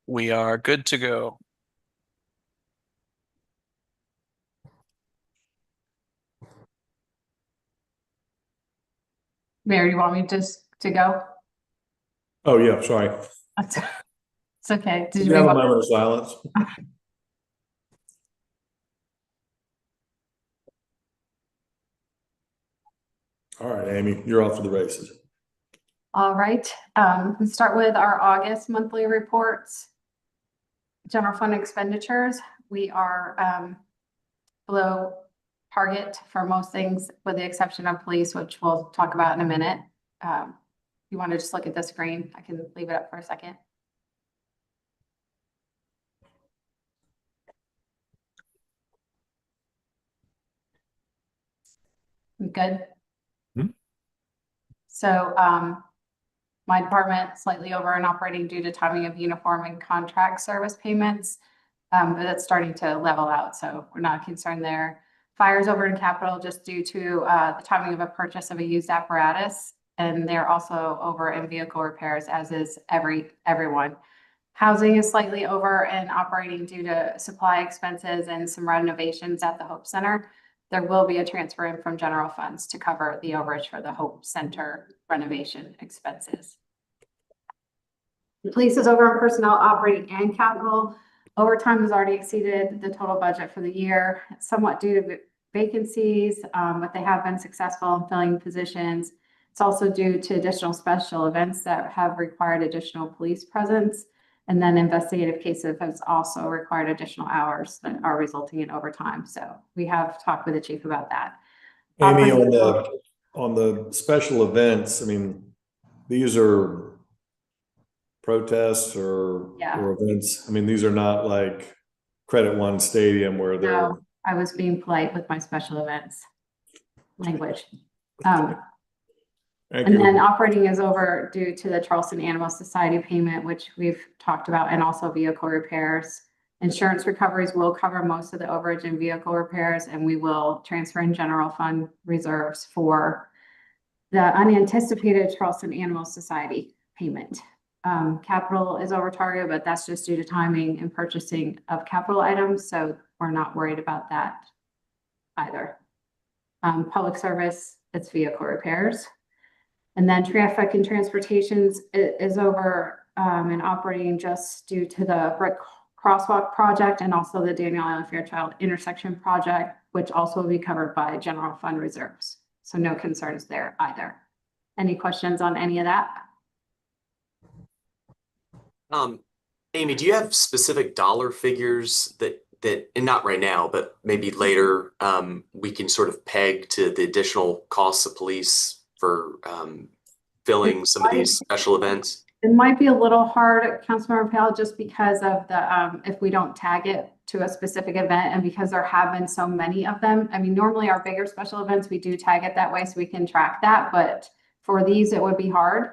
We are good to go. Mayor, you want me just to go? Oh, yeah, sorry. It's okay. Did You you have a read moment of silence. All right, Amy, you're off to the races. All right. Let's start with our August monthly reports. General fund expenditures, we are below target for most things with the exception of police, which we'll talk about in a minute. You want to just look at the screen? I can leave it up for a second. Good. So my department slightly over in operating due to timing of uniform and contract service payments. But that's starting to level out, so we're not concerned there. Fires over in capital just due to the timing of a purchase of a used apparatus. And they're also over in vehicle repairs, as is everyone. Housing is slightly over in operating due to supply expenses and some renovations at the Hope Center. There will be a transfer in from general funds to cover the overage for the Hope Center renovation expenses. The police is over in personnel, operating, and capital. Overtime has already exceeded the total budget for the year, somewhat due to vacancies, but they have been successful in filling positions. It's also due to additional special events that have required additional police presence. And then investigative cases has also required additional hours that are resulting in overtime. So we have talked with the chief about that. Amy, on the special events, I mean, these are protests or events. I mean, these are not like Credit One Stadium where they're. No, I was being polite with my special events language. And then operating is over due to the Charleston Animal Society payment, which we've talked about, and also vehicle repairs. Insurance recoveries will cover most of the overage in vehicle repairs, and we will transfer in general fund reserves for the unanticipated Charleston Animal Society payment. Capital is over target, but that's just due to timing and purchasing of capital items, so we're not worried about that either. Public service, it's vehicle repairs. And then traffic and transportations is over and operating just due to the brick crosswalk project and also the Daniel Island Fairchild intersection project, which also will be covered by general fund reserves. So no concerns there either. Any questions on any of that? Amy, do you have specific dollar figures that and not right now, but maybe later, we can sort of peg to the additional costs of police for filling some of these special events? It might be a little hard, Councilmember Pale, just because of the if we don't tag it to a specific event, and because there have been so many of them. I mean, normally our bigger special events, we do tag it that way so we can track that, but for these, it would be hard.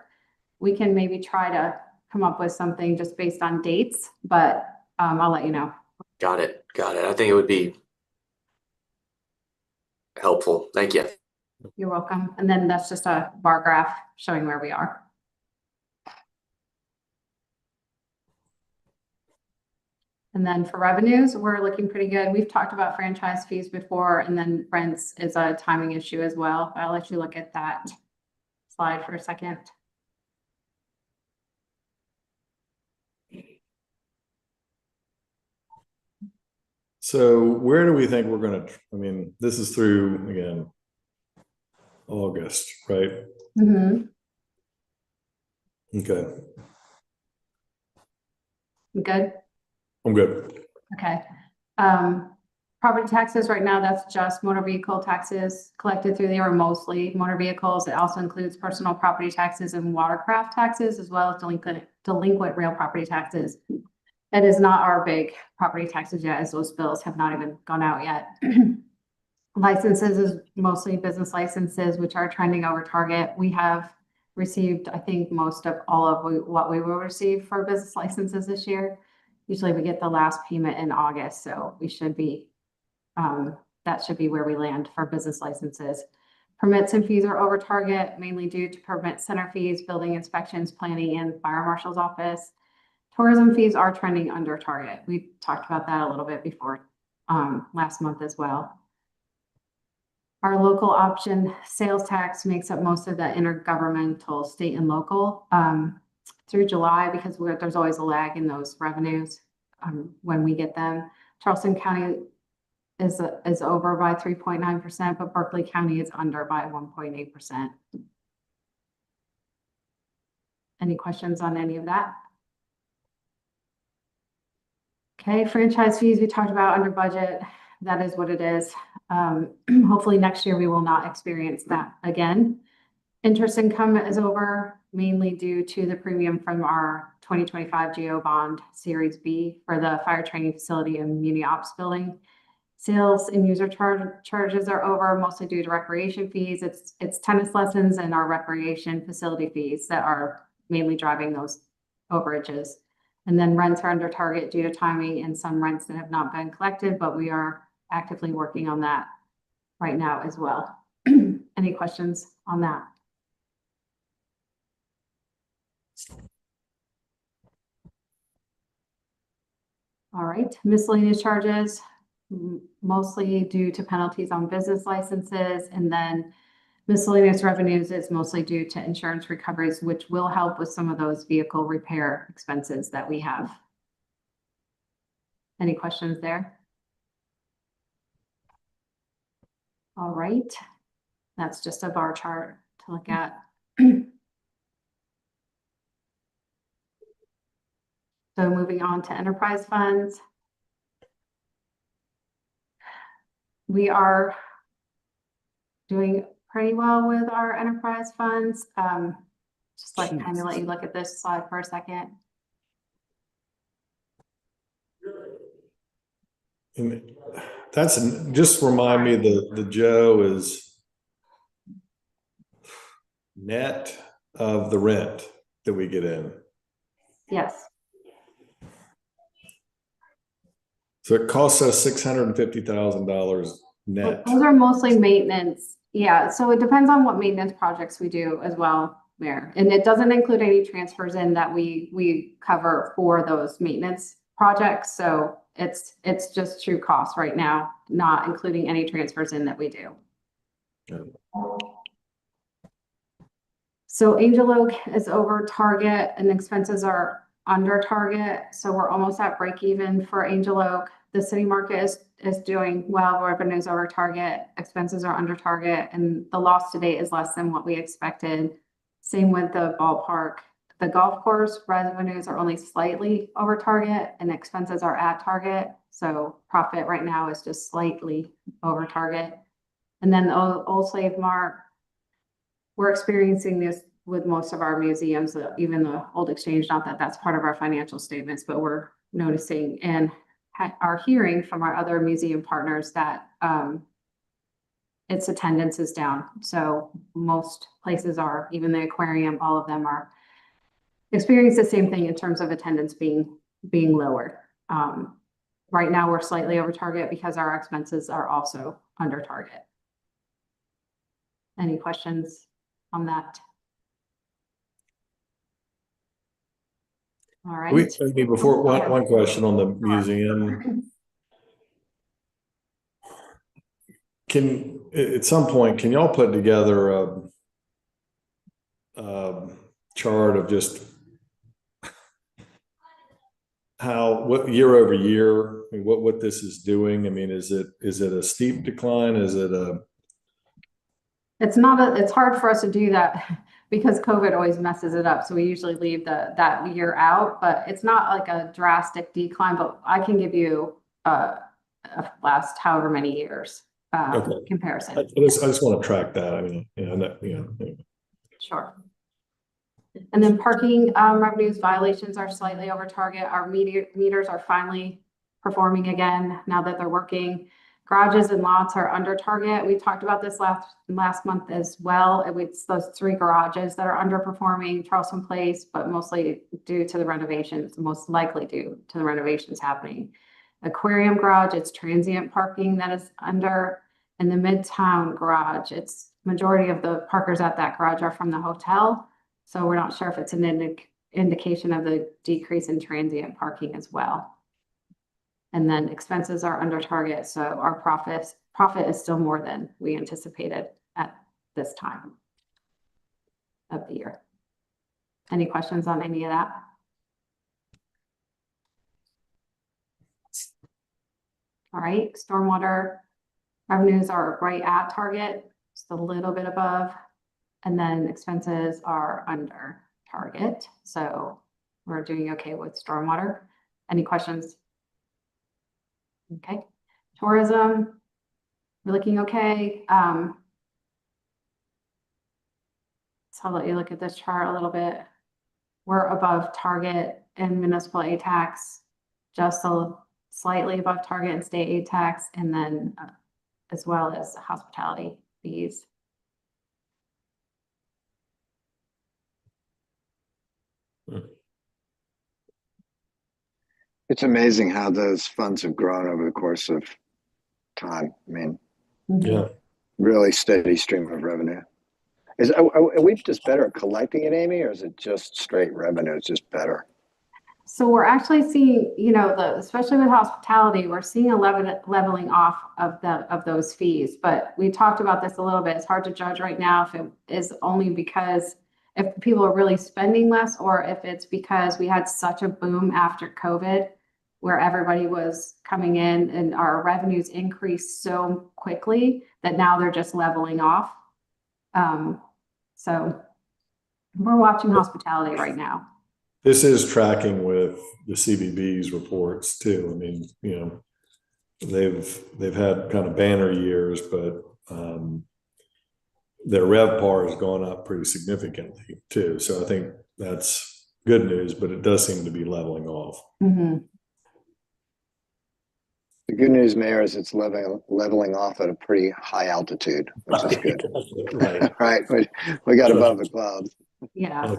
We can maybe try to come up with something just based on dates, but I'll let you know. Got it. I think it would be helpful. Thank you. You're welcome. And then that's just a bar graph showing where we are. And then for revenues, we're looking pretty good. We've talked about franchise fees before, and then rents is a timing issue as well. I'll let you look at that slide for a second. So where do we think we're going to, I mean, this is through, again, August, right? Mm-hmm. Okay. You good? I'm good. Okay. Property taxes right now, that's just motor vehicle taxes collected through there, mostly motor vehicles. It also includes personal property taxes and watercraft taxes, as well as delinquent real property taxes. That is not our big property taxes yet, as those bills have not even gone out yet. Licenses is mostly business licenses, which are trending over target. We have received, I think, most of all of what we will receive for business licenses this year. Usually we get the last payment in August, so we should be, that should be where we land for business licenses. Permits and fees are over target, mainly due to permit center fees, building inspections, planning, and fire marshal's office. Tourism fees are trending under target. We talked about that a little bit before, last month as well. Our local option sales tax makes up most of the intergovernmental state and local, through July, because there's always a lag in those revenues, when we get them. Charleston County is over by 3.9%, but Berkeley County is under by 1.8%. Any questions on any of that? Okay, franchise fees we talked about under budget. That is what it is. Hopefully next year we will not experience that again. Interest income is over, mainly due to the premium from our 2025 GO bond Series B for the fire training facility and muni ops building. Sales and user charges are over, mostly due to recreation fees. It's tennis lessons and our recreation facility fees that are mainly driving those overages. And then rents are under target due to timing and some rents that have not been collected, but we are actively working on that right now as well. Any questions on that? All right, miscellaneous charges, mostly due to penalties on business licenses, and then miscellaneous revenues is mostly due to insurance recoveries, which will help with some of those vehicle repair expenses that we have. Any questions there? All right, that's just a bar chart to look at. So moving on to enterprise funds. We are doing pretty well with our enterprise funds. Just like kind of let you look at this slide for a second. And that's just remind me the Joe is net of the rent that we get in. Yes. So it costs us $650,000 net. Those are mostly maintenance. Yeah, so it depends on what maintenance projects we do as well there. And it doesn't include any transfers in that we cover for those maintenance projects. So it's just true cost right now, not including any transfers in that we do. Okay. So Angel Oak is over target and expenses are under target. So we're almost at break even for Angel Oak. The city market is doing well, revenues over target, expenses are under target, and the loss to date is less than what we expected. Same with the ballpark. The golf course revenues are only slightly over target and expenses are at target. So profit right now is just slightly over target. And then the Old Slave Mart, we're experiencing this with most of our museums, even the Old Exchange, not that that's part of our financial statements, but we're noticing and are hearing from our other museum partners that its attendance is down. So most places are, even the aquarium, all of them are experiencing the same thing in terms of attendance being lower. Right now we're slightly over target because our expenses are also under target. Any questions on that? All right. Before one question on the museum. At some point, can y'all put together a chart of just what year over year, I mean, what this is doing? I mean, is it a steep decline? Is it a? It's hard for us to do that because COVID always messes it up. So we usually leave that year out, but it's not like a drastic decline, but I can give you a last however many years comparison. I just want to track that. I mean, Sure. And then parking revenues violations are slightly over target. Our meters are finally performing again now that they're working. Garages and lots are under target. We talked about this last month as well. It's those 3 garages that are underperforming Charleston Place, but mostly due to the renovations, most likely due to the renovations happening. Aquarium garage, it's transient parking that is under. And the Midtown garage, it's majority of the parkers at that garage are from the hotel. So we're not sure if it's an indication of the decrease in transient parking as well. And then expenses are under target, so our profit is still more than we anticipated at this time of the year. Any questions on any of that? All right, stormwater revenues are right at target, just a little bit above, and then expenses are under target. So we're doing okay with stormwater. Any questions? Okay, tourism, we're looking okay. So I'll let you look at this chart a little bit. We're above target in municipal aid tax, just slightly above target in state aid tax, and then as well as hospitality fees. It's amazing how those funds have grown over the course of time. I mean, Yeah. really steady stream of revenue. Are we just better at collecting it, Amy, or is it just straight revenue? It's just better. So we're actually seeing, you know, especially with hospitality, we're seeing a leveling off of those fees. But we talked about this a little bit. It's hard to judge right now if it is only because if people are really spending less, or if it's because we had such a boom after COVID where everybody was coming in and our revenues increased so quickly that now they're just leveling off. So we're watching hospitality right now. This is tracking with the CBB's reports too. I mean, you know, they've had kind of banner years, but their RevPAR has gone up pretty significantly too. So I think that's good news, but it does seem to be leveling off. Mm-hmm. The good news, Mayor, is it's leveling off at a pretty high altitude, which is good. Right. Right. We got above the clouds. Yeah.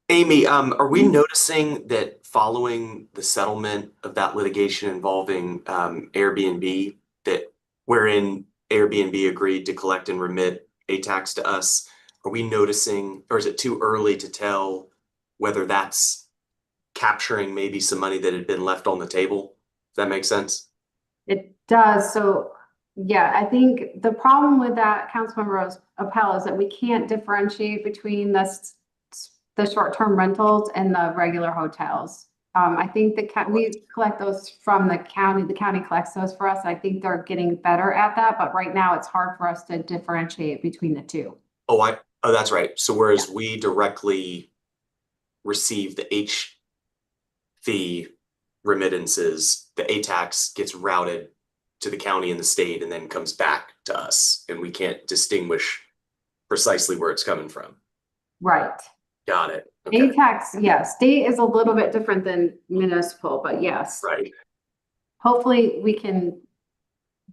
Amy, are we noticing that following the settlement of that litigation involving Airbnb, that wherein Airbnb agreed to collect and remit a tax to us, are we noticing, or is it too early to tell whether that's capturing maybe some money that had been left on the table? Does that make sense? It does. So yeah, I think the problem with that, Councilmember Appel, is that we can't differentiate between the short-term rentals and the regular hotels. I think we collect those from the county collects those for us. I think they're getting better at that, but right now it's hard for us to differentiate between the two. Oh, that's right. So whereas we directly receive the H fee remittances, the A tax gets routed to the county and the state and then comes back to us, and we can't distinguish precisely where it's coming from. Right. Got it. Okay. A tax, yes. State is a little bit different than municipal, but yes. Right. Hopefully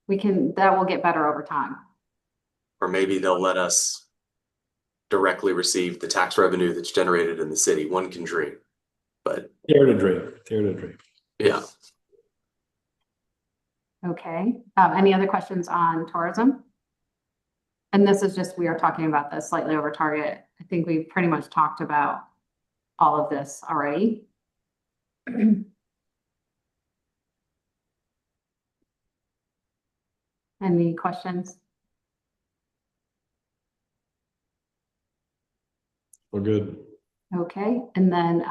that will get better over time. Or maybe they'll let us directly receive the tax revenue that's generated in the city. One can dream, but Dare to dream. Yeah. Okay. Any other questions on tourism? And this is just, we are talking about the slightly over target. I think we pretty much talked about all of this already. Any questions? We're good. Okay, and then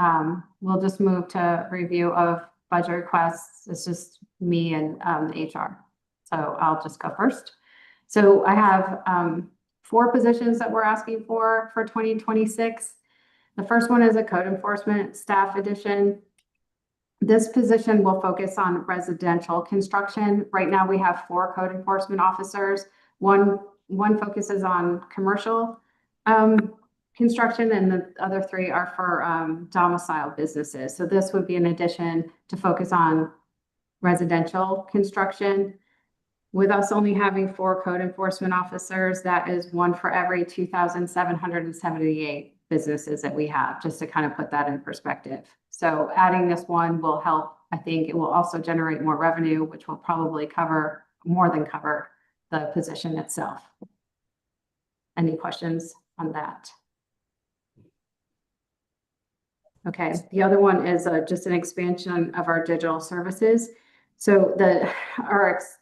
we'll just move to review of budget requests. It's just me and HR. So I'll just go first. So I have 4 positions that we're asking for 2026. The first one is a code enforcement staff addition. This position will focus on residential construction. Right now we have 4 code enforcement officers. One focuses on commercial construction, and the other 3 are for domicile businesses. So this would be an addition to focus on residential construction. With us only having 4 code enforcement officers, that is 1 for every 2,778 businesses that we have, just to kind of put that in perspective. So adding this one will help. I think it will also generate more revenue, which will probably more than cover the position itself. Any questions on that? Okay, the other one is just an expansion of our digital services. So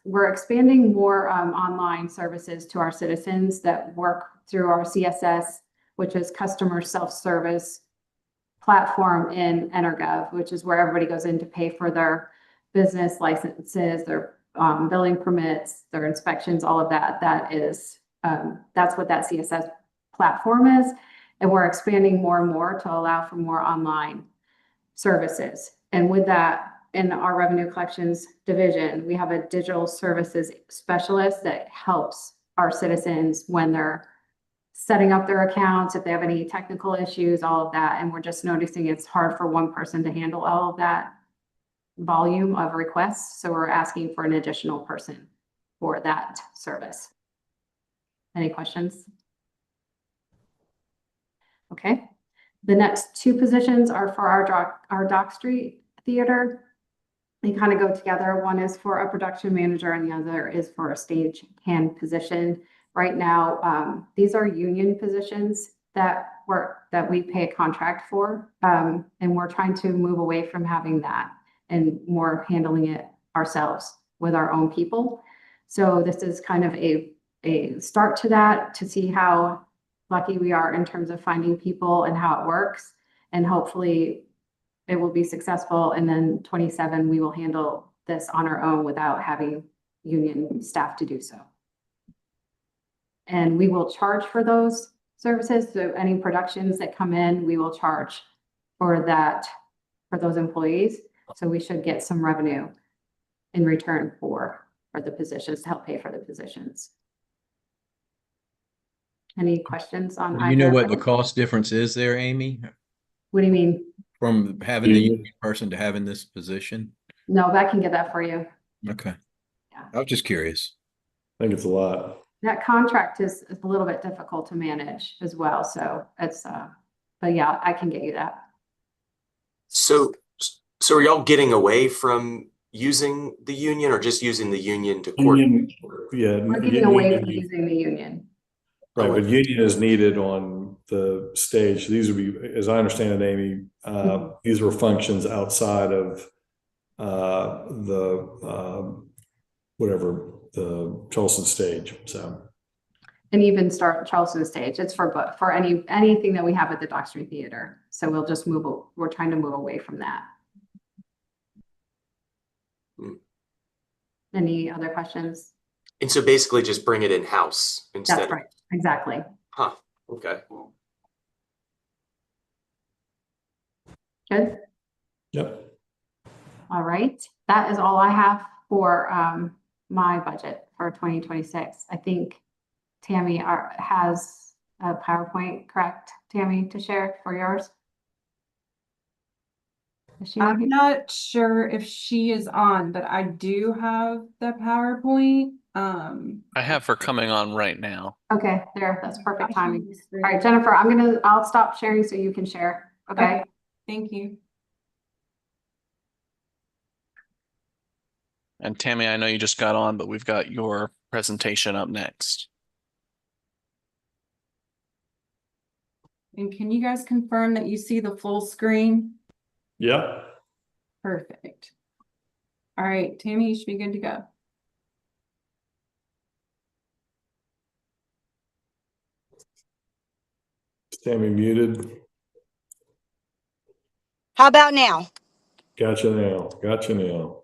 we're expanding more online services to our citizens that work through our CSS, which is customer self-service platform in EnerGov, which is where everybody goes in to pay for their business licenses, their billing permits, their inspections, all of that. That's what that CSS platform is. And we're expanding more and more to allow for more online services. And with that, in our revenue collections division, we have a digital services specialist that helps our citizens when they're setting up their accounts, if they have any technical issues, all of that. And we're just noticing it's hard for one person to handle all of that volume of requests. So we're asking for an additional person for that service. Any questions? Okay. The next two positions are for our Dock Street Theater. They kind of go together. One is for a production manager and the other is for a stage hand position. Right now, these are union positions that we pay a contract for. And we're trying to move away from having that and more handling it ourselves with our own people. So this is kind of a start to that, to see how lucky we are in terms of finding people and how it works. And hopefully it will be successful. And then 27, we will handle this on our own without having union staff to do so. And we will charge for those services. So any productions that come in, we will charge for that, for those employees. So we should get some revenue in return for the positions, to help pay for the positions. Any questions on Do you know what the cost difference is there, Amy, What do you mean? from having the union person to having this position? No, but I can get that for you. Okay. Yeah. I was just curious. I think it's a lot. That contract is a little bit difficult to manage as well. So it's, but yeah, I can get you that. So are y'all getting away from using the union or just using the union to coordinate? Yeah. We're getting away from using the union. Right, but union is needed on the stage. These would be, as I understand it, Amy, these were functions outside of whatever, the Charleston stage, so. And even start Charleston stage. It's for anything that we have at the Dock Street Theater. So we'll just we're trying to move away from that. Any other questions? And so basically just bring it in-house instead. That's right. Exactly. Huh, okay. Good. Yep. All right. That is all I have for my budget for 2026. I think Tammy has a PowerPoint, correct, Tammy, to share for yours? I'm not sure if she is on, but I do have the PowerPoint. I have her coming on right now. Okay, that's perfect timing. All right, Jennifer, I'll stop sharing so you can share. Okay. Thank you. And Tammy, I know you just got on, but we've got your presentation up next. And can you guys confirm that you see the full screen? Yep. Perfect. All right, Tammy, you should be good to go. Tammy muted. How about now? Gotcha now.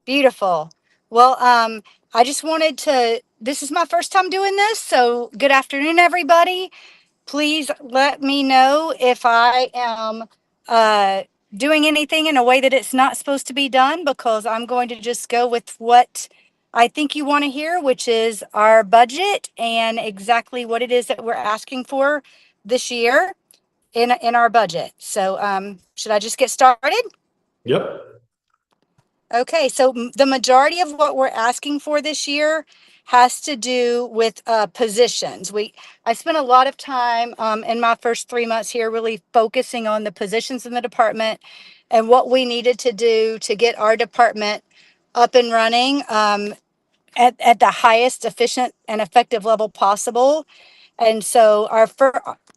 Beautiful. Well, I just wanted to, this is my first time doing this, so good afternoon, everybody. Please let me know if I am doing anything in a way that it's not supposed to be done, because I'm going to just go with what I think you want to hear, which is our budget and exactly what it is that we're asking for this year in our budget. So should I just get started? Yep. Okay, so the majority of what we're asking for this year has to do with positions. I spent a lot of time in my first 3 months here really focusing on the positions in the department and what we needed to do to get our department up and running at the highest efficient and effective level possible. And so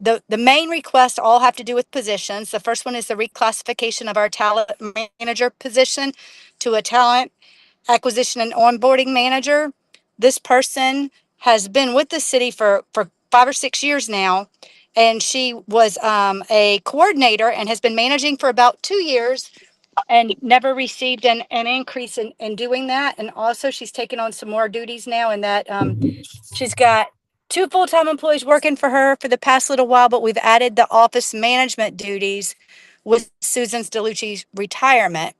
the main requests all have to do with positions. The first one is the reclassification of our talent manager position to a talent acquisition and onboarding manager. This person has been with the city for 5 or 6 years now, and she was a coordinator and has been managing for about 2 years and never received an increase in doing that. And also she's taken on some more duties now, and that she's got 2 full-time employees working for her for the past little while, but we've added the office management duties with Susan Delucci's retirement.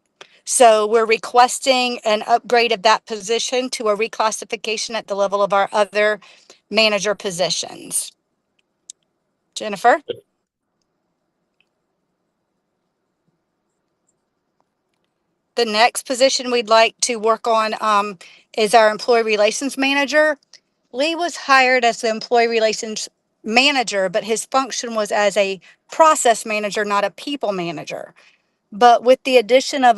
So we're requesting an upgrade of that position to a reclassification at the level of our other manager positions. Jennifer? The next position we'd like to work on is our employee relations manager. Lee was hired as the employee relations manager, but his function was as a process manager, not a people manager. But with the addition of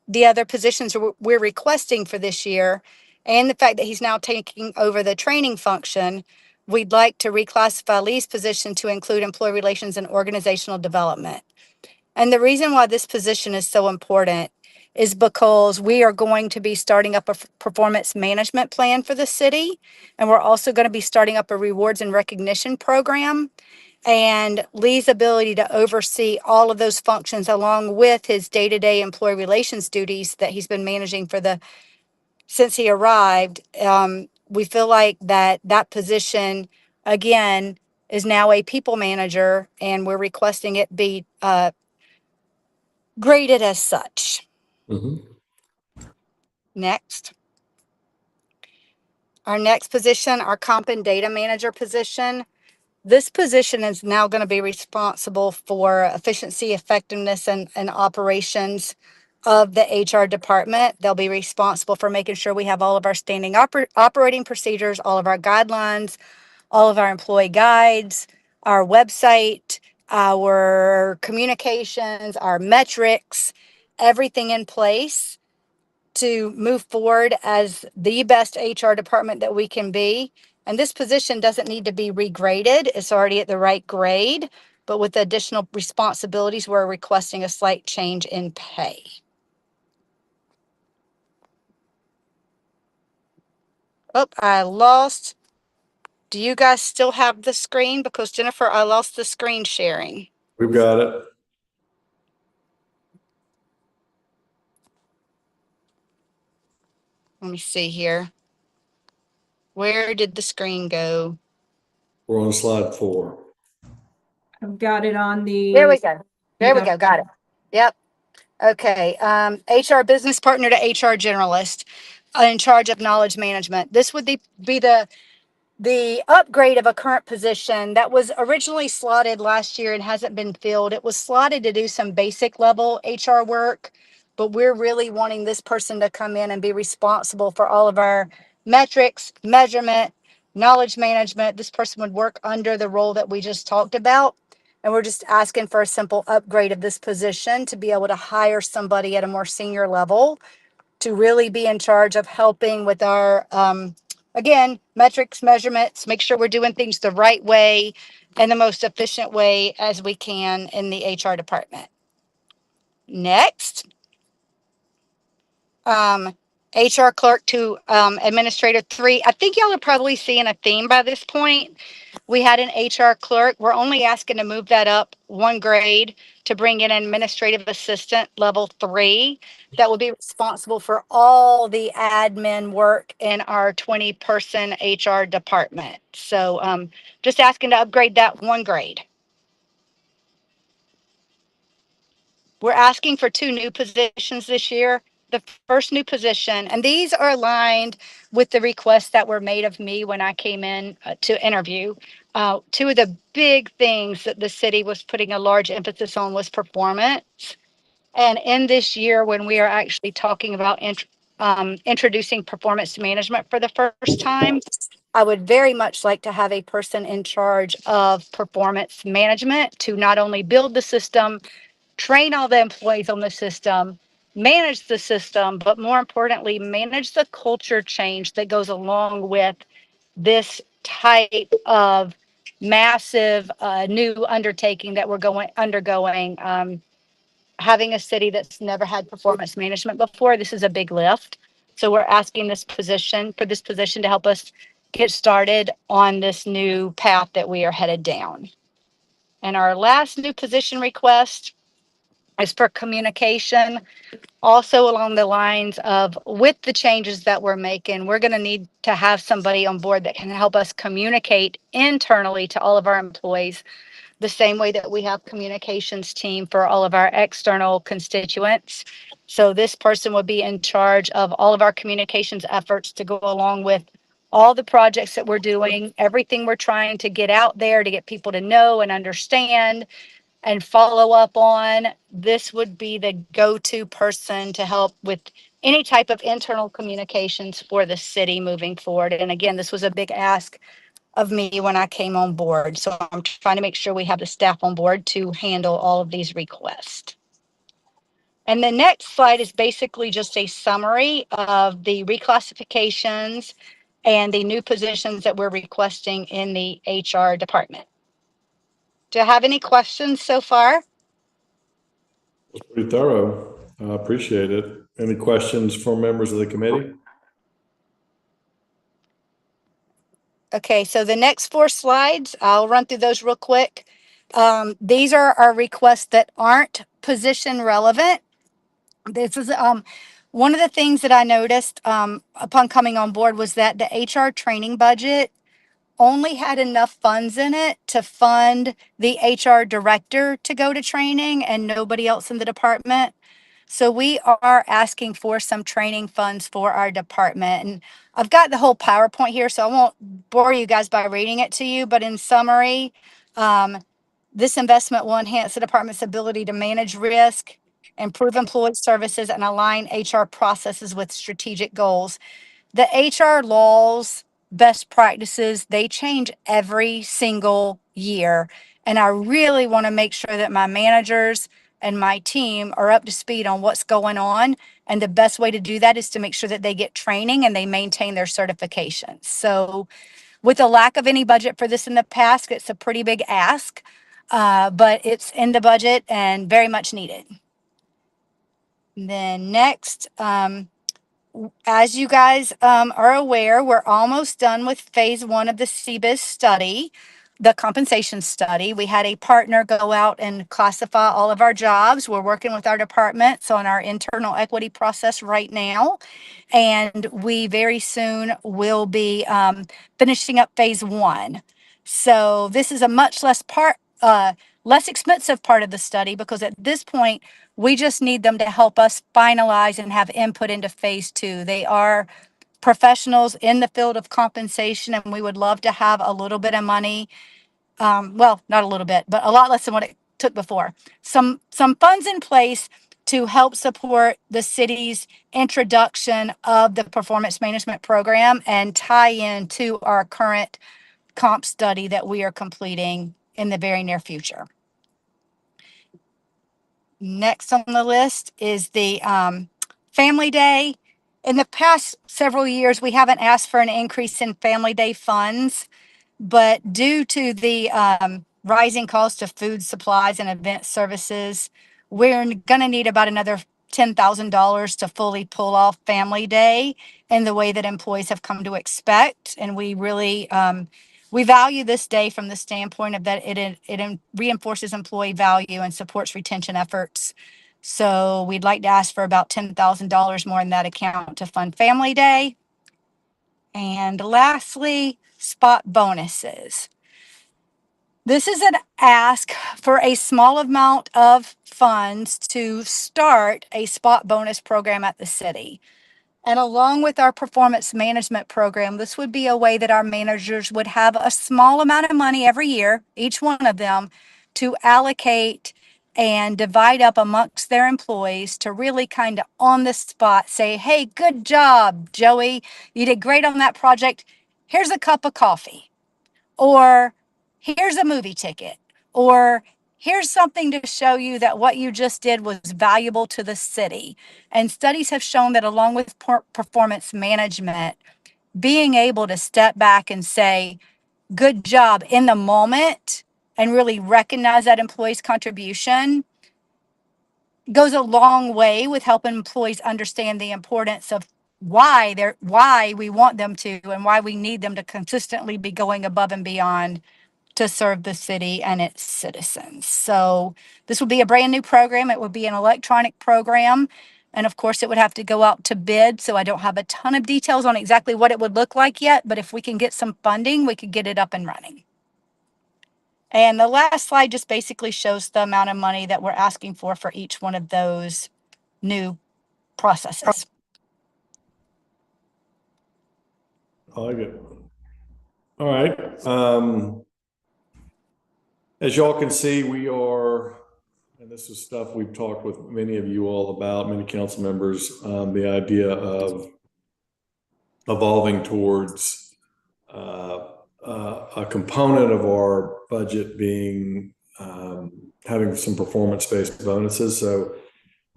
the other positions we're requesting for this year, and the fact that he's now taking over the training function, we'd like to reclassify Lee's position to include employee relations and organizational development. And the reason why this position is so important is because we are going to be starting up a performance management plan for the city. And we're also going to be starting up a rewards and recognition program. And Lee's ability to oversee all of those functions along with his day-to-day employee relations duties that he's been managing since he arrived. We feel like that position, again, is now a people manager, and we're requesting it be graded as such. Next. Our next position, our comp and data manager position. This position is now going to be responsible for efficiency, effectiveness, and operations of the HR department. They'll be responsible for making sure we have all of our standing operating procedures, all of our guidelines, all of our employee guides, our website, our communications, our metrics, everything in place to move forward as the best HR department that we can be. And this position doesn't need to be regraded. It's already at the right grade, but with the additional responsibilities, we're requesting a slight change in pay. Oh, I lost. Do you guys still have the screen? Because Jennifer, I lost the screen sharing. We've got it. Let me see here. Where did the screen go? We're on slide 4. I've got it on the. There we go. There we go. Got it. Yep. Okay. HR business partner to HR generalist in charge of knowledge management. This would be the upgrade of a current position that was originally slotted last year and hasn't been filled. It was slotted to do some basic level HR work, but we're really wanting this person to come in and be responsible for all of our metrics, measurement, knowledge management. This person would work under the role that we just talked about. And we're just asking for a simple upgrade of this position to be able to hire somebody at a more senior level to really be in charge of helping with our, again, metrics, measurements, make sure we're doing things the right way and the most efficient way as we can in the HR department. Next. HR clerk to administrator 3. I think y'all are probably seeing a theme by this point. We had an HR clerk. We're only asking to move that up 1 grade to bring in an administrative assistant level 3 that will be responsible for all the admin work in our 20-person HR department. So just asking to upgrade that 1 grade. We're asking for 2 new positions this year. The first new position, and these are aligned with the requests that were made of me when I came in to interview. 2 of the big things that the city was putting a large emphasis on was performance. And in this year, when we are actually talking about introducing performance management for the first time, I would very much like to have a person in charge of performance management to not only build the system, train all the employees on the system, manage the system, but more importantly, manage the culture change that goes along with this type of massive new undertaking that we're undergoing. Having a city that's never had performance management before, this is a big lift. So we're asking this position to help us get started on this new path that we are headed down. And our last new position request is for communication, also along the lines of, with the changes that we're making, we're going to need to have somebody on board that can help us communicate internally to all of our employees the same way that we have communications team for all of our external constituents. So this person would be in charge of all of our communications efforts to go along with all the projects that we're doing, everything we're trying to get out there to get people to know and understand and follow up on. This would be the go-to person to help with any type of internal communications for the city moving forward. And again, this was a big ask of me when I came on board. So I'm trying to make sure we have the staff on board to handle all of these requests. And the next slide is basically just a summary of the reclassifications and the new positions that we're requesting in the HR department. Do you have any questions so far? Pretty thorough. I appreciate it. Any questions from members of the committee? Okay, so the next 4 slides, I'll run through those real quick. These are our requests that aren't position relevant. This is one of the things that I noticed upon coming on board was that the HR training budget only had enough funds in it to fund the HR director to go to training and nobody else in the department. So we are asking for some training funds for our department. And I've got the whole PowerPoint here, so I won't bore you guys by reading it to you. But in summary, this investment will enhance the department's ability to manage risk, improve employee services, and align HR processes with strategic goals. The HR laws, best practices, they change every single year. And I really want to make sure that my managers and my team are up to speed on what's going on. And the best way to do that is to make sure that they get training and they maintain their certifications. So with a lack of any budget for this in the past, it's a pretty big ask, but it's in the budget and very much needed. And then next, as you guys are aware, we're almost done with phase 1 of the CBIZ study, the compensation study. We had a partner go out and classify all of our jobs. We're working with our departments on our internal equity process right now. And we very soon will be finishing up phase 1. So this is a much less expensive part of the study, because at this point, we just need them to help us finalize and have input into phase 2. They are professionals in the field of compensation, and we would love to have a little bit of money. Well, not a little bit, but a lot less than what it took before. Some funds in place to help support the city's introduction of the performance management program and tie in to our current comp study that we are completing in the very near future. Next on the list is the Family Day. In the past several years, we haven't asked for an increase in Family Day funds, but due to the rising cost of food supplies and event services, we're going to need about another $10,000 to fully pull off Family Day in the way that employees have come to expect. And we really we value this day from the standpoint of that it reinforces employee value and supports retention efforts. So we'd like to ask for about $10,000 more in that account to fund Family Day. And lastly, spot bonuses. This is an ask for a small amount of funds to start a spot bonus program at the city. And along with our performance management program, this would be a way that our managers would have a small amount of money every year, each one of them, to allocate and divide up amongst their employees to really kind of on the spot say, hey, good job, Joey. You did great on that project. Here's a cup of coffee. Or here's a movie ticket. Or here's something to show you that what you just did was valuable to the city. And studies have shown that along with performance management, being able to step back and say, good job in the moment and really recognize that employee's contribution goes a long way with helping employees understand the importance of why we want them to and why we need them to consistently be going above and beyond to serve the city and its citizens. So this will be a brand new program. It would be an electronic program. And of course, it would have to go out to bid. So I don't have a ton of details on exactly what it would look like yet. But if we can get some funding, we could get it up and running. And the last slide just basically shows the amount of money that we're asking for each one of those new processes. I like it. All right. As y'all can see, we are, and this is stuff we've talked with many of you all about, many council members, the idea of evolving towards a component of our budget being having some performance-based bonuses. So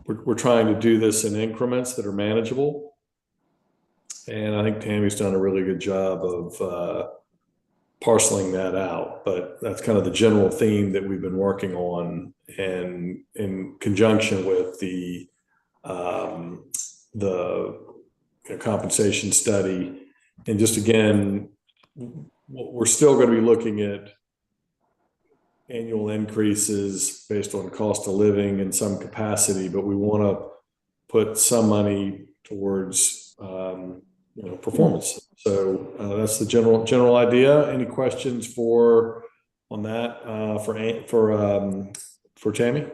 we're trying to do this in increments that are manageable. And I think Tammy's done a really good job of parceling that out, but that's kind of the general theme that we've been working on, and in conjunction with the compensation study. And just again, we're still going to be looking at annual increases based on cost of living in some capacity, but we want to put some money towards performance. So that's the general idea. Any questions on that for Tammy?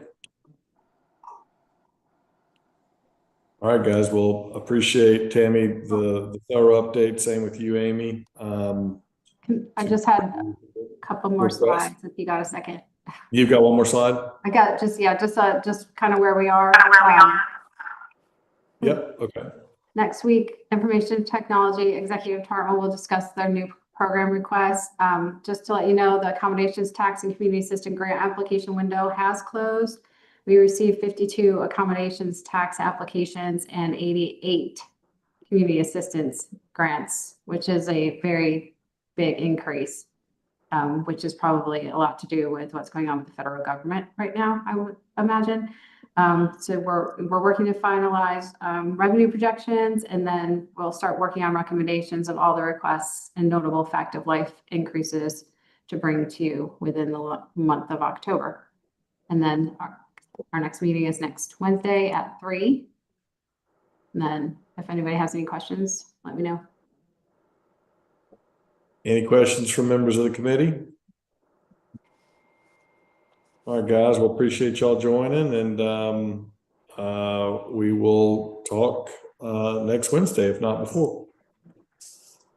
All right, guys. Well, appreciate Tammy the thorough update. Same with you, Amy. I just had a couple more slides if you got a second. You've got one more slide? I got just kind of where we are. Yep. Okay. Next week, Information Technology Executive Department will discuss their new program requests. Just to let you know, the Accommodations Tax and Community Assistance Grant application window has closed. We received 52 accommodations tax applications and 88 community assistance grants, which is a very big increase, which is probably a lot to do with what's going on with the federal government right now, I would imagine. So we're working to finalize revenue projections, and then we'll start working on recommendations of all the requests and notable fact of life increases to bring to you within the month of October. And then our next meeting is next Wednesday at 3. And then if anybody has any questions, let me know. Any questions from members of the committee? All right, guys, we'll appreciate y'all joining, and we will talk next Wednesday, if not before.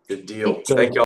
Good deal. Thank y'all.